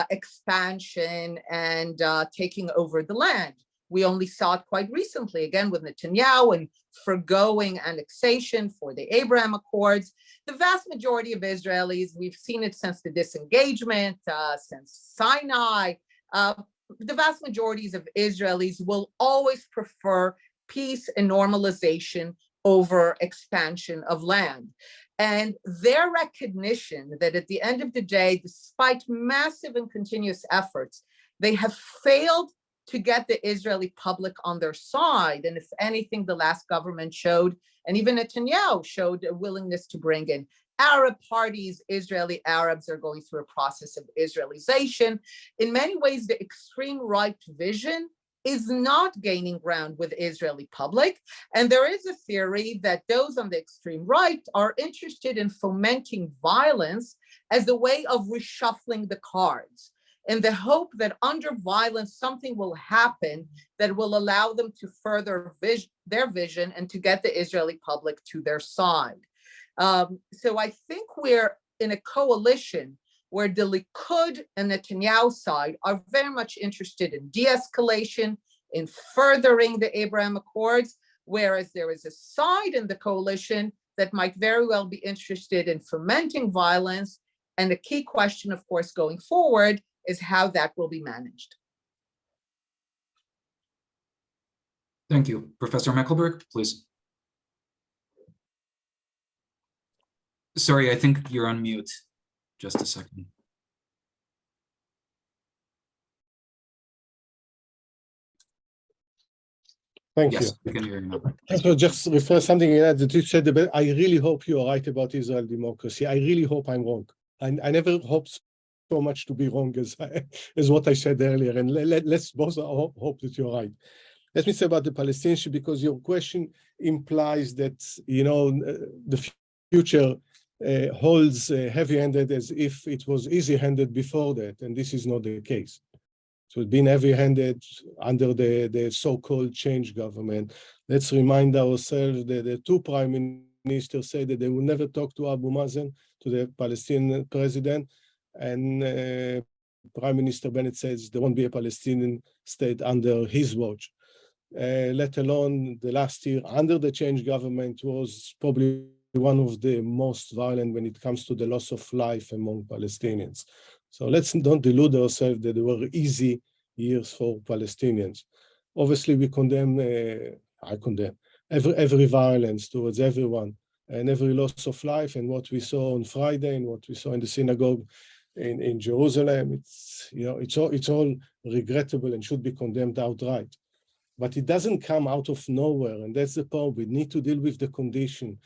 expansion and taking over the land. We only saw it quite recently, again, with Netanyahu and forgoing annexation for the Abraham Accords. The vast majority of Israelis, we've seen it since the disengagement, since Sinai, the vast majorities of Israelis will always prefer peace and normalization over expansion of land. And their recognition that at the end of the day, despite massive and continuous efforts, they have failed to get the Israeli public on their side. And if anything, the last government showed, and even Netanyahu showed a willingness to bring in Arab parties. Israeli Arabs are going through a process of Israelization. In many ways, the extreme right vision is not gaining ground with Israeli public. And there is a theory that those on the extreme right are interested in fomenting violence as a way of reshuffling the cards, in the hope that under violence, something will happen that will allow them to further their vision and to get the Israeli public to their side. So I think we're in a coalition where the Likud and Netanyahu side are very much interested in de-escalation, in furthering the Abraham Accords, whereas there is a side in the coalition that might very well be interested in fomenting violence. And the key question, of course, going forward is how that will be managed. Thank you. Professor Mecklenburg, please. Sorry, I think you're on mute. Just a second. Thank Yes, you. we can hear you now. So just refer something that you said about, I really hope you are right about Israel democracy. I really hope I'm wrong. I never hope so much to be wrong as what I said earlier. And let's both hope that you're right. Let me say about the Palestinians, because your question implies that, you know, the future holds heavy-handed as if it was easy-handed before that, and this is not the case. So it's been heavy-handed under the so-called change government. Let's remind ourselves that the two prime ministers said that they will never talk to Abu Mazen, to the Palestinian president, and Prime Minister Bennett says there won't be a Palestinian state under his watch. Let alone the last year under the change government was probably one of the most violent when it comes to the loss of life among Palestinians. So let's don't delude ourselves that they were easy years for Palestinians. Obviously, we condemn, I condemn every violence towards everyone and every loss of life. And what we saw on Friday and what we saw in the synagogue in Jerusalem, it's, you know, it's all regrettable and should be condemned outright. But it doesn't come out of nowhere, and that's the problem. We need to deal with the condition.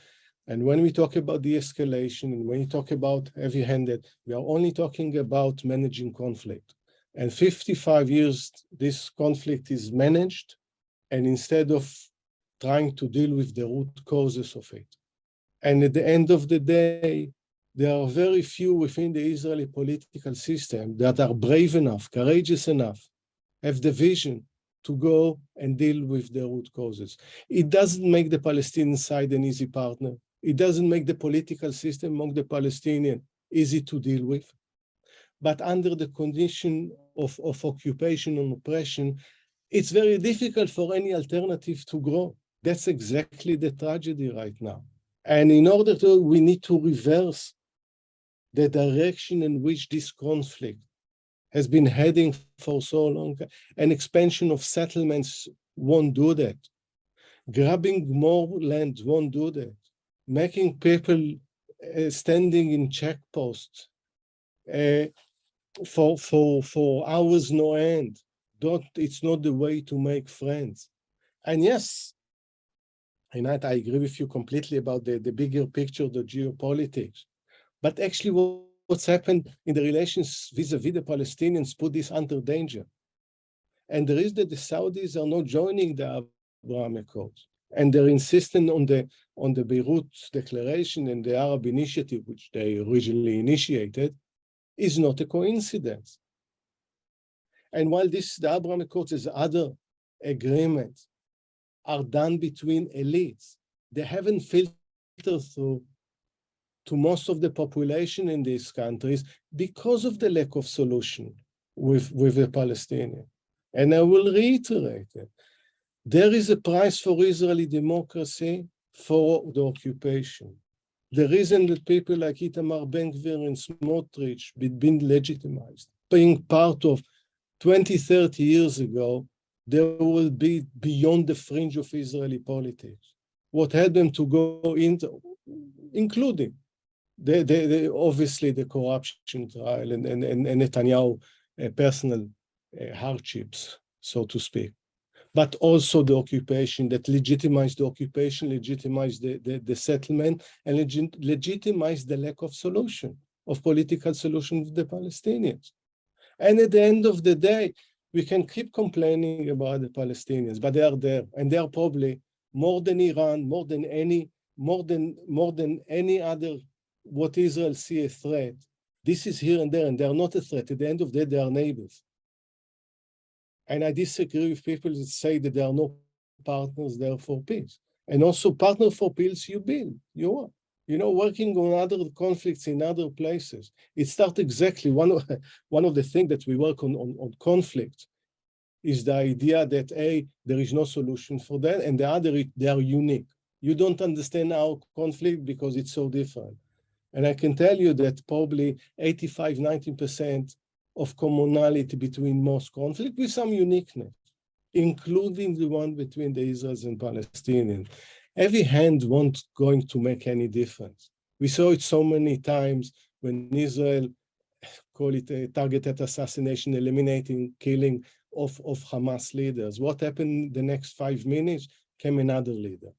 And when we talk about de-escalation, and when we talk about heavy-handed, we are only talking about managing conflict. And 55 years, this conflict is managed, and instead of trying to deal with the root causes of it. And at the end of the day, there are very few within the Israeli political system that are brave enough, courageous enough, have the vision to go and deal with the root causes. It doesn't make the Palestinian side an easy partner. It doesn't make the political system among the Palestinians easy to deal with. But under the condition of occupation and oppression, it's very difficult for any alternative to grow. That's exactly the tragedy right now. And in order to, we need to reverse the direction in which this conflict has been heading for so long. An expansion of settlements won't do that. Grabbing more land won't do that. Making people standing in checkposts for hours no end. It's not the way to make friends. And yes, Einat, I agree with you completely about the bigger picture, the geopolitics. But actually what's happened in the relations vis-a-vis the Palestinians put this under danger. And there is that the Saudis are not joining the Abraham Accords. And they're insisting on the Beirut Declaration and the Arab Initiative, which they originally initiated, is not a coincidence. And while the Abraham Accords and other agreements are done between elites, they haven't filtered through to most of the population in these countries because of the lack of solution with the Palestinians. And I will reiterate it. There is a price for Israeli democracy for the occupation. The reason that people like Itamar Ben-Gvir and Smotrich been legitimized, being part of 20, 30 years ago, they will be beyond the fringe of Israeli politics. What had them to go into, including obviously the corruption trial and Netanyahu personal hardships, so to speak, but also the occupation that legitimized the occupation, legitimized the settlement, and legitimized the lack of solution, of political solution with the Palestinians. And at the end of the day, we can keep complaining about the Palestinians, but they are there, and they are probably more than Iran, more than any other what Israel see a threat. This is here and there, and they are not a threat. At the end of the day, they are neighbors. And I disagree with people that say that there are no partners there for peace. And also partner for peace you build, you are. You know, working on other conflicts in other places. It starts exactly, one of the things that we work on conflict is the idea that A, there is no solution for that, and the other, they are unique. You don't understand our conflict because it's so different. And I can tell you that probably 85, 90% of commonality between most conflict with some uniqueness. including the one between the Israelis and Palestinians. Every hand won't going to make any difference. We saw it so many times when Israel, call it a targeted assassination, eliminating, killing of Hamas leaders. What happened the next 5 minutes? Came another leader.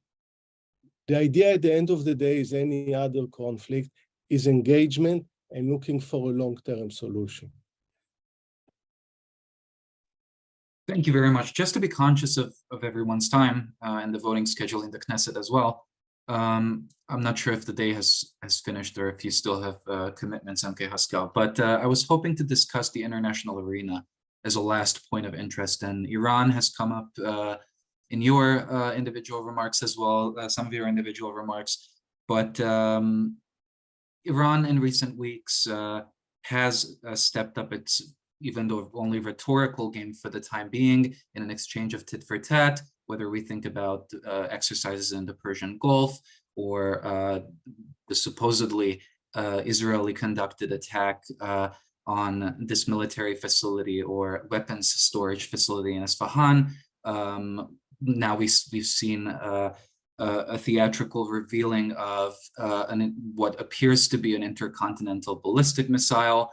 The idea at the end of the day is any other conflict is engagement and looking for a long-term solution. Thank you very much. Just to be conscious of everyone's time and the voting schedule in the Knesset as well. I'm not sure if the day has finished or if you still have commitments, MK Haskell, but I was hoping to discuss the international arena as a last point of interest. And Iran has come up in your individual remarks as well, some of your individual remarks, but Iran in recent weeks has stepped up its, even though only rhetorical game for the time being, in an exchange of tit for tat, whether we think about exercises in the Persian Gulf or the supposedly Israeli conducted attack on this military facility or weapons storage facility in Isfahan. Now we've seen a theatrical revealing of what appears to be an intercontinental ballistic missile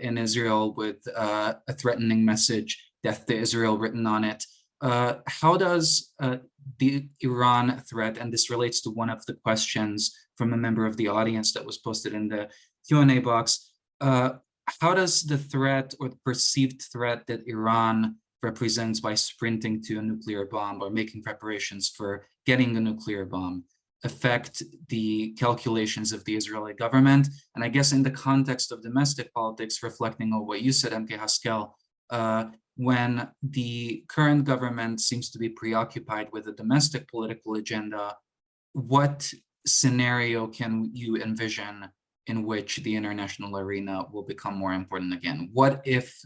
in Israel with a threatening message, "Death to Israel," written on it. How does the Iran threat, and this relates to one of the questions from a member of the audience that was posted in the Q&A box, how does the threat or the perceived threat that Iran represents by sprinting to a nuclear bomb or making preparations for getting a nuclear bomb affect the calculations of the Israeli government? And I guess in the context of domestic politics, reflecting on what you said, MK Haskell, when the current government seems to be preoccupied with a domestic political agenda, what scenario can you envision in which the international arena will become more important again? What if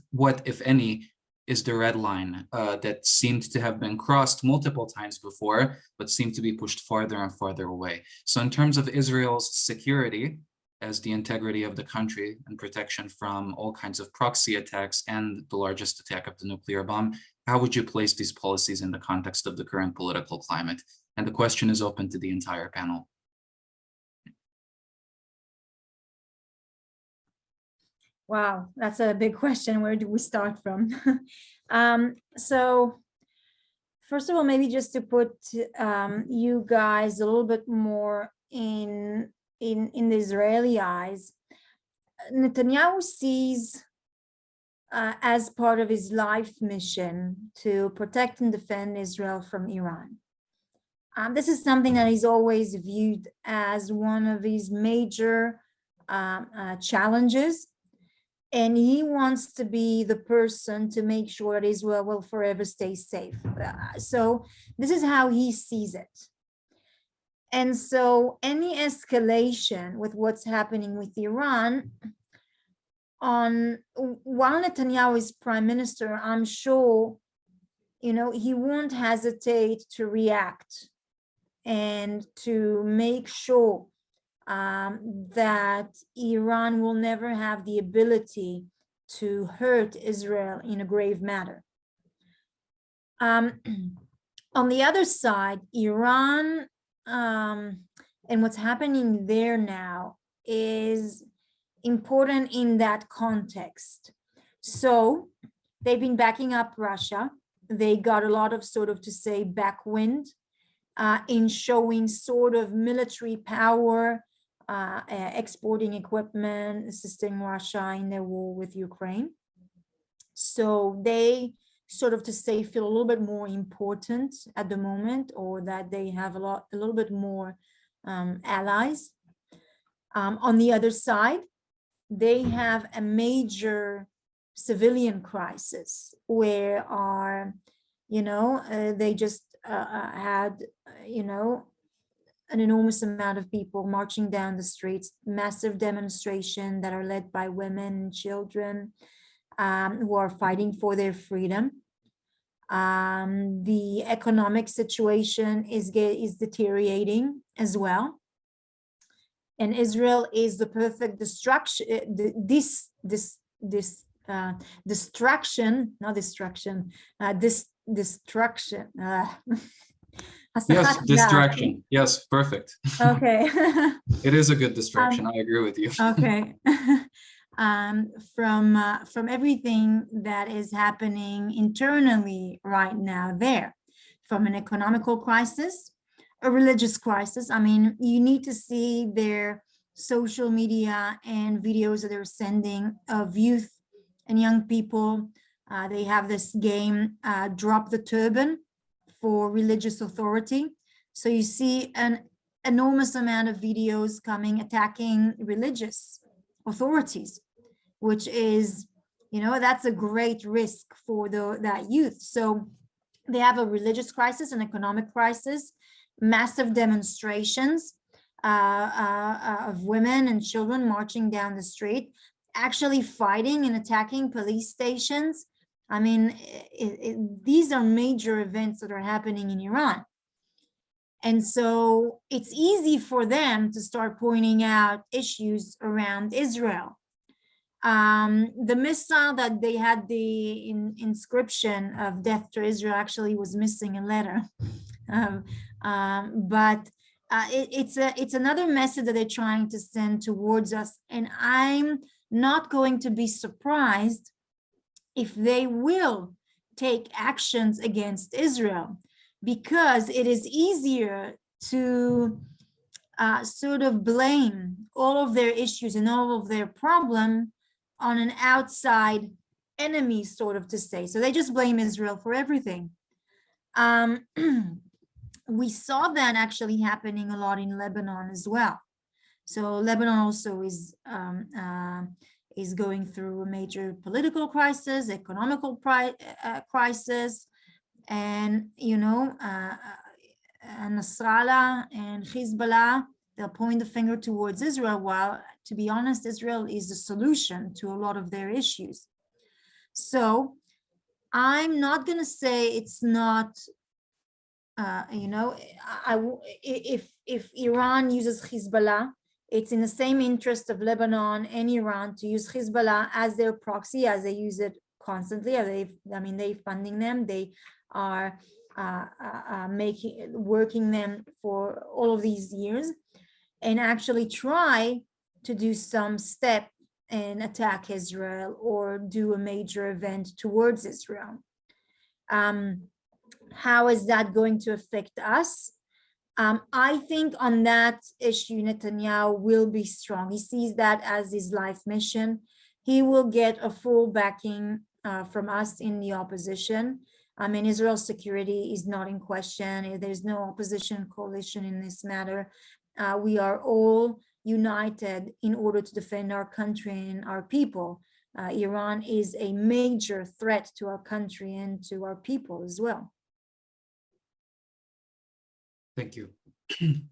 any, is the red line that seemed to have been crossed multiple times before, but seemed to be pushed farther and farther away? So in terms of Israel's security, as the integrity of the country and protection from all kinds of proxy attacks and the largest attack of the nuclear bomb, how would you place these policies in the context of the current political climate? And the question is open to the entire panel. Wow, that's a big question. Where do we start from? So first of all, maybe just to put you guys a little bit more in the Israeli eyes, Netanyahu sees as part of his life mission to protect and defend Israel from Iran. This is something that he's always viewed as one of his major challenges. And he wants to be the person to make sure that Israel will forever stay safe. So this is how he sees it. And so any escalation with what's happening with Iran, while Netanyahu is prime minister, I'm sure, he won't hesitate to react and to make sure that Iran will never have the ability to hurt Israel in a grave manner. On the other side, Iran and what's happening there now is important in that context. So they've been backing up Russia. They got a lot of backwind in showing sort of military power, exporting equipment, assisting Russia in their war with Ukraine. So they feel a little bit more important at the moment, or that they have a little bit more allies. On the other side, they have a major civilian crisis where they just had, an enormous amount of people marching down the streets, massive demonstration that are led by women and children who are fighting for their freedom. The economic situation is deteriorating as well. And Israel is the perfect destruction. Yes, Hasahat da'at. distraction. Yes, perfect. Okay. It is a good distraction. I agree with you. Okay. From everything that is happening internally right now there, from an economical crisis, a religious crisis. I mean, you need to see their social media and videos that they're sending of youth and young people. They have this game, Drop the Turban, for religious authority. So you see an enormous amount of videos coming attacking religious authorities, which is, that's a great risk for that youth. So they have a religious crisis, an economic crisis, massive demonstrations of women and children marching down the street, actually fighting and attacking police stations. I mean, these are major events that are happening in Iran. And so it's easy for them to start pointing out issues around Israel. The missile that they had the inscription of death to Israel actually was missing a letter. But it's another message that they're trying to send towards us. And I'm not going to be surprised if they will take actions against Israel, because it is easier to sort of blame all of their issues and all of their problem on an outside enemy, sort of to say. So they just blame Israel for everything. We saw that actually happening a lot in Lebanon as well. So Lebanon also is going through a major political crisis, economical crisis, and Nasrallah and Hezbollah, they'll point the finger towards Israel, while, to be honest, Israel is the solution to a lot of their issues. So I'm not going to say it's not, if Iran uses Hezbollah, it's in the same interest of Lebanon and Iran to use Hezbollah as their proxy, as they use it constantly. They're funding them. They are working them for all of these years, and actually try to do some step and attack Israel or do a major event towards Israel. How is that going to affect us? I think on that issue, Netanyahu will be strong. He sees that as his life mission. He will get a full backing from us in the opposition. I mean, Israel's security is not in question. There's no opposition coalition in this matter. We are all united in order to defend our country and our people. Iran is a major threat to our country and to our people as well. Thank you.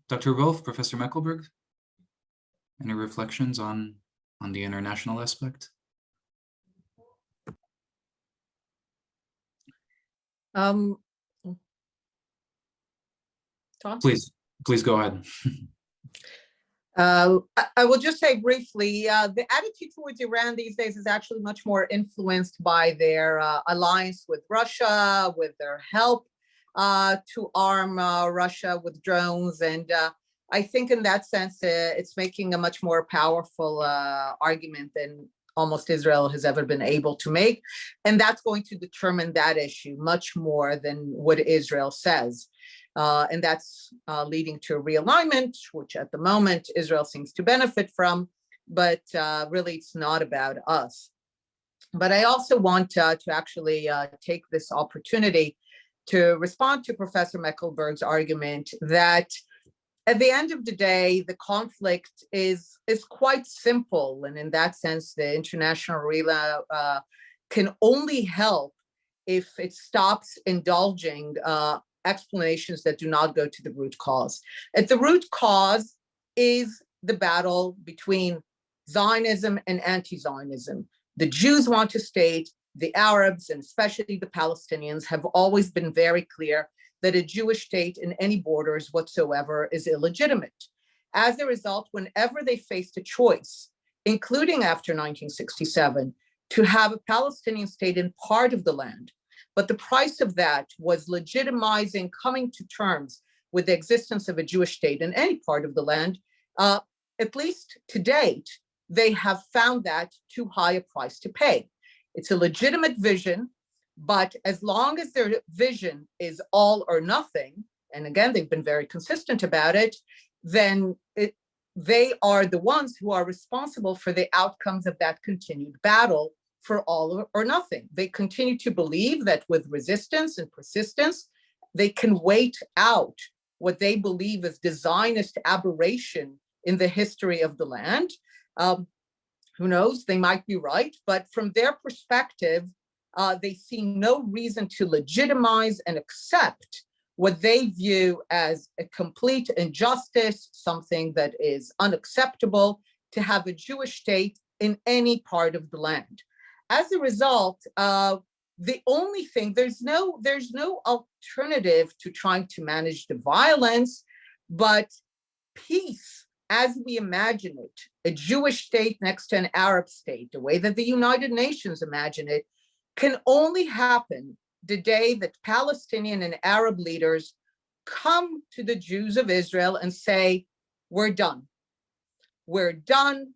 Dr. Wolf, Professor Meckelberg, any reflections on the international aspect? Tom? Please go ahead. I will just say briefly, the attitude towards Iran these days is actually much more influenced by their alliance with Russia, with their help to arm Russia with drones. And I think in that sense, it's making a much more powerful argument than almost Israel has ever been able to make. And that's going to determine that issue much more than what Israel says. And that's leading to a realignment, which at the moment Israel seems to benefit from, but really it's not about us. But I also want to actually take this opportunity to respond to Professor Meckelberg's argument that at the end of the day, the conflict is quite simple. And in that sense, the international arena can only help if it stops indulging explanations that do not go to the root cause. At the root cause is the battle between Zionism and anti-Zionism. The Jews want a state. The Arabs, and especially the Palestinians, have always been very clear that a Jewish state in any borders whatsoever is illegitimate. As a result, whenever they faced a choice, including after 1967, to have a Palestinian state in part of the land, but the price of that was legitimizing coming to terms with the existence of a Jewish state in any part of the land. At least to date, they have found that too high a price to pay. It's a legitimate vision, but as long as their vision is all or nothing, and again, they've been very consistent about it, then they are the ones who are responsible for the outcomes of that continued battle for all or nothing. They continue to believe that with resistance and persistence, they can wait out what they believe is the Zionist aberration in the history of the land. Who knows, they might be right, but from their perspective, they see no reason to legitimize and accept what they view as a complete injustice, something that is unacceptable, to have a Jewish state in any part of the land. As a result, the only thing, there's no alternative to trying to manage the violence, but peace, as we imagine it, a Jewish state next to an Arab state, the way that the United Nations imagine it, can only happen the day that Palestinian and Arab leaders come to the Jews of Israel and say, we're done. We're done,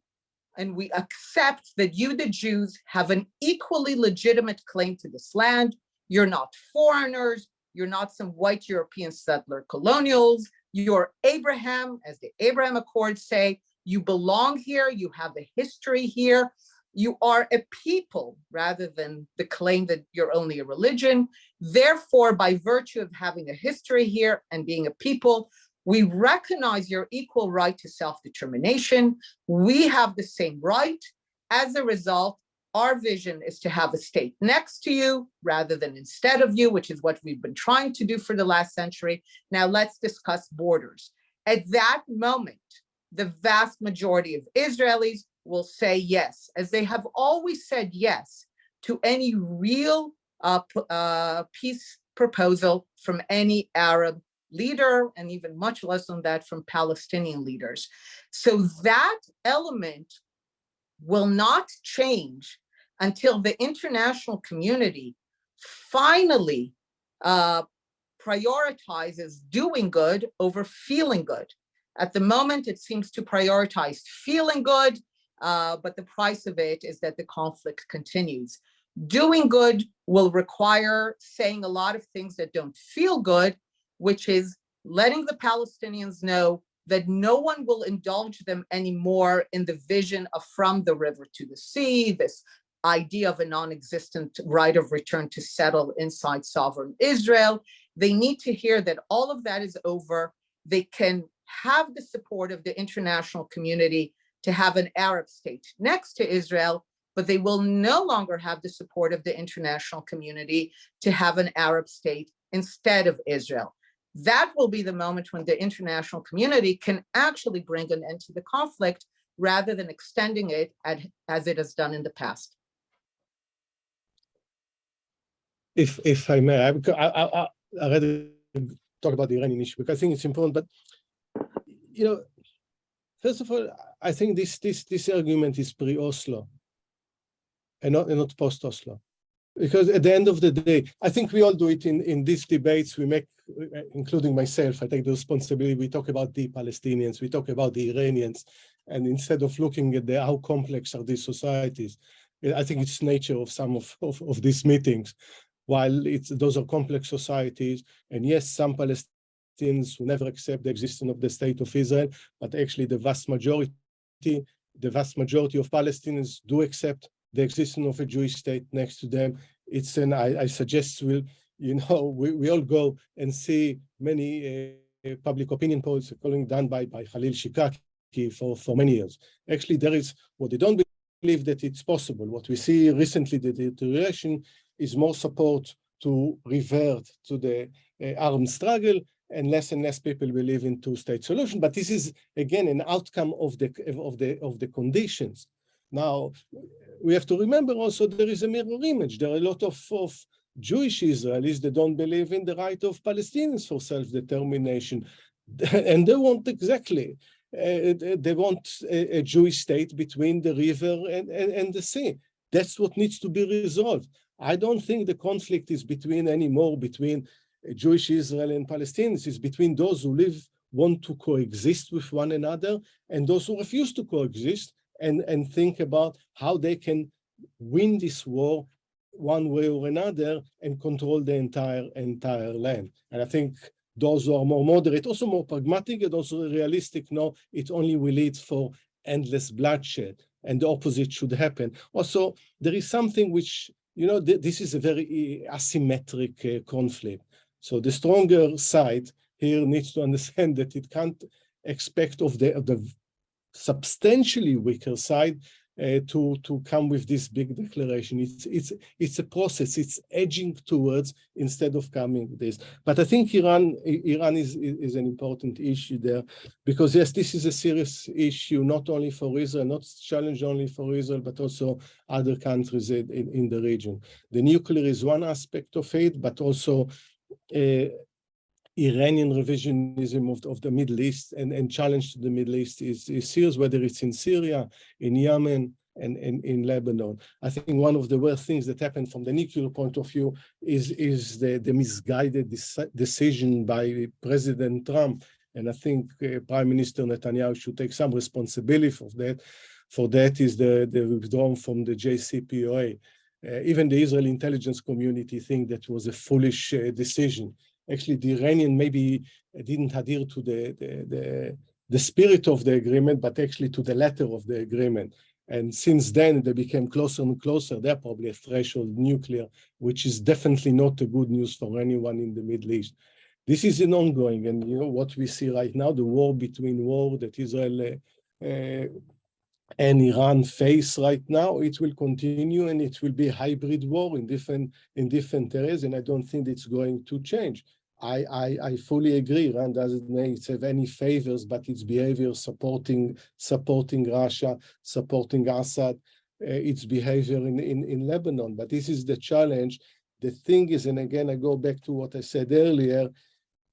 and we accept that you, the Jews, have an equally legitimate claim to this land. You're not foreigners. You're not some white European settler colonials. You're Abraham, as the Abraham Accords say. You belong here. You have a history here. You are a people rather than the claim that you're only a religion. Therefore, by virtue of having a history here and being a people, we recognize your equal right to self-determination. We have the same right. As a result, our vision is to have a state next to you rather than instead of you, which is what we've been trying to do for the last century. Now let's discuss borders. At that moment, the vast majority of Israelis will say yes, as they have always said yes to any real peace proposal from any Arab leader, and even much less than that from Palestinian leaders. So that element will not change until the international community finally prioritizes doing good over feeling good. At the moment, it seems to prioritize feeling good, but the price of it is that the conflict continues. Doing good will require saying a lot of things that don't feel good, which is letting the Palestinians know that no one will indulge them anymore in the vision of from the river to the sea, this idea of a non-existent right of return to settle inside sovereign Israel. They need to hear that all of that is over. They can have the support of the international community to have an Arab state next to Israel, but they will no longer have the support of the international community to have an Arab state instead of Israel. That will be the moment when the international community can actually bring an end to the conflict rather than extending it as it has done in the past. If I may, I rather talk about the Iranian issue because I think it's important. But you know, first of all, I think this argument is pre-Oslo and not post-Oslo, because at the end of the day, I think we all do it in these debates. We make, including myself, I take the responsibility. We talk about the Palestinians, we talk about the Iranians, and instead of looking at how complex are these societies, I think it's nature of some of these meetings. While those are complex societies, and yes, some Palestinians will never accept the existence of the state of Israel, but actually the vast majority of Palestinians do accept the existence of a Jewish state next to them. It's I suggest we all go and see many public opinion polls done by Khalil Shikaki for many years. Actually, there is what they don't believe that it's possible. What we see recently, the deterioration is more support to revert to the armed struggle, and less people believe in two-state solution. But this is again an outcome of the conditions. Now we have to remember also there is a mirror image. There are a lot of Jewish Israelis that don't believe in the right of Palestinians for self-determination, and they want exactly. They want a Jewish state between the river and the sea. That's what needs to be resolved. I don't think the conflict is anymore between Jewish Israel and Palestinians. It's between those who want to coexist with one another and those who refuse to coexist and think about how they can win this war one way or another and control the entire land. And I think those who are more moderate, also more pragmatic and also realistic, know it only will lead for endless bloodshed, and the opposite should happen. Also, there is something which, this is a very asymmetric conflict. So the stronger side here needs to understand that it can't expect of the substantially weaker side to come with this big declaration. It's a process. It's edging towards instead of coming this. But I think Iran is an important issue there, because yes, this is a serious issue not only for Israel, not challenge only for Israel, but also other countries in the region. The nuclear is one aspect of it, but also Iranian revisionism of the Middle East and challenge to the Middle East is serious, whether it's in Syria, in Yemen, and in Lebanon. I think one of the worst things that happened from the nuclear point of view is the misguided decision by President Trump. And I think Prime Minister Netanyahu should take some responsibility for that. For that is the withdrawal from the JCPOA. Even the Israeli intelligence community think that was a foolish decision. Actually, the Iranian maybe didn't adhere to the spirit of the agreement, but actually to the letter of the agreement. And since then, they became closer and closer. They're probably a threshold nuclear, which is definitely not a good news for anyone in the Middle East. This is an ongoing, and what we see right now, the war that Israel and Iran face right now, it will continue, and it will be a hybrid war in different areas, and I don't think it's going to change. I fully agree. Iran doesn't have any favors, but its behavior supporting Russia, supporting Assad, its behavior in Lebanon. But this is the challenge. The thing is, and again, I go back to what I said earlier,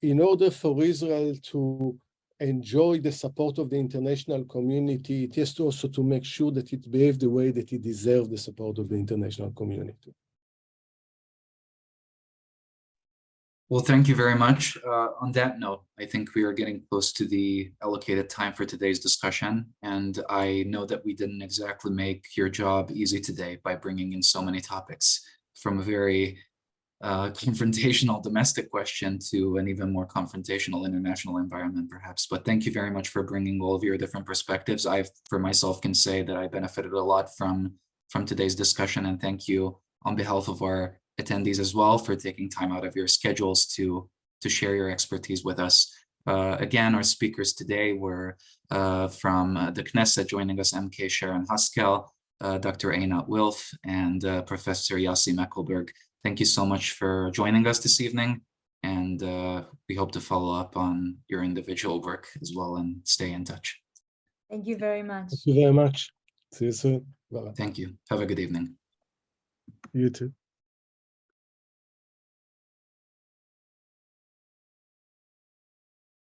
in order for Israel to enjoy the support of the international community, it has to also to make sure that it behaves the way that it deserves the support of the international community. Well, thank you very much. On that note, I think we are getting close to the allocated time for today's discussion. And I know that we didn't exactly make your job easy today by bringing in so many topics, from a very confrontational domestic question to an even more confrontational international environment, perhaps. But thank you very much for bringing all of your different perspectives. I, for myself, can say that I benefited a lot from today's discussion, and thank you on behalf of our attendees as well for taking time out of your schedules to share your expertise with us. Again, our speakers today were from the Knesset, joining us, MK Sharon Haskel, Dr. Einat Wilf, and Professor Yossi Meckelberg. Thank you so much for joining us this evening, and we hope to follow up on your individual work as well and stay in touch. Thank you very much. Thank you very much. See you soon. Bye-bye. Thank you. Have a good evening. You too.